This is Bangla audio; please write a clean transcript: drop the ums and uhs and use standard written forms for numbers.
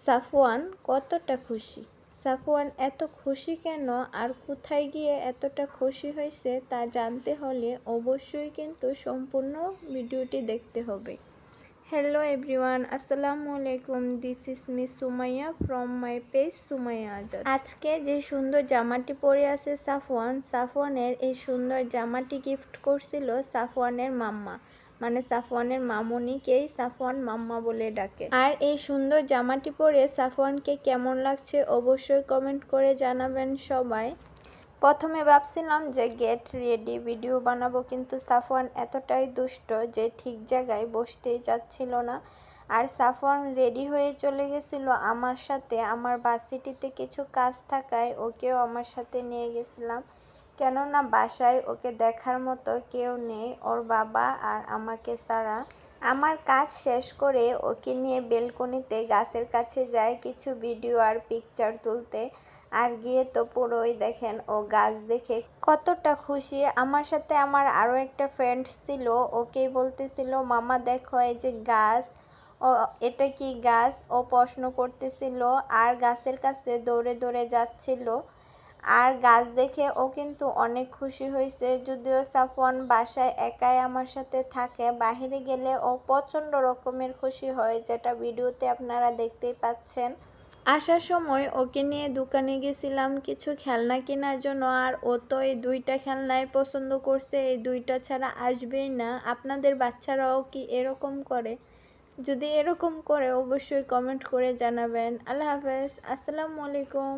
সাফওয়ান কতটা খুশি। সাফওয়ান এত খুশি কেন আর কোথায় গিয়ে এতটা খুশি হয়েছে তা জানতে হলে অবশ্যই কিন্তু সম্পূর্ণ ভিডিওটি দেখতে হবে। হ্যালো এভরিওয়ান, আসসালামু আলাইকুম। This is me Sumaiya from my page Sumaiya Azad. আজকে যে সুন্দর জামাটি পরে আছে সাফওয়ানের এই সুন্দর জামাটি গিফট করছিল সাফওয়ানের মাম্মা, মানে সাফওয়ানের মামুনিকেই সাফওয়ান মাম্মা বলে ডাকে। আর এই সুন্দর জামাটি পরে সাফওয়ানকে কেমন লাগছে অবশ্যই কমেন্ট করে জানাবেন সবাই। প্রথমে ভাবছিলাম যে গেট রেডি ভিডিও বানাবো, কিন্তু সাফওয়ান এতটাই দুষ্ট যে ঠিক জায়গায় বসতেই যাচ্ছিল না। আর সাফওয়ান রেডি হয়ে চলে গেছিল আমার সাথে। আমার ভার্সিটিতে কিছু কাজ থাকায় ওকেও আমার সাথে নিয়ে গেছিলাম, কেননা বাসায় ওকে দেখার মতো কেউ নেই, ওর বাবা আর আমাকে ছাড়া। আমার কাজ শেষ করে ওকে নিয়ে বেলকনিতে গাছের কাছে যাই কিছু ভিডিও আর পিকচার তুলতে। আর গিয়ে তো পুরোই দেখেন ও গাছ দেখে কতটা খুশি। আমার সাথে আমার আরও একটা ফ্রেন্ড ছিল, ওকেই বলতেছিল মামা দেখো এই যে গাছ, ও এটা কি গাছ, ও প্রশ্ন করতেছিল আর গাছের কাছে দৌড়ে দৌড়ে যাচ্ছিল। আর গাছ দেখে ও কিন্তু অনেক খুশি হয়েছে। যদিও সাফওয়ান বাসায় একাই আমার সাথে থাকে, বাহিরে গেলে ও প্রচণ্ড রকমের খুশি হয়, যেটা ভিডিওতে আপনারা দেখতেই পাচ্ছেন। আসার সময় ওকে নিয়ে দোকানে গেছিলাম কিছু খেলনা কেনার জন্য, আর ও তো এই দুইটা খেলনাই পছন্দ করছে, এই দুইটা ছাড়া আসবেই না। আপনাদের বাচ্চারাও কি এরকম করে? যদি এরকম করে অবশ্যই কমেন্ট করে জানাবেন। আল্লাহ হাফেজ, আসসালামু আলাইকুম।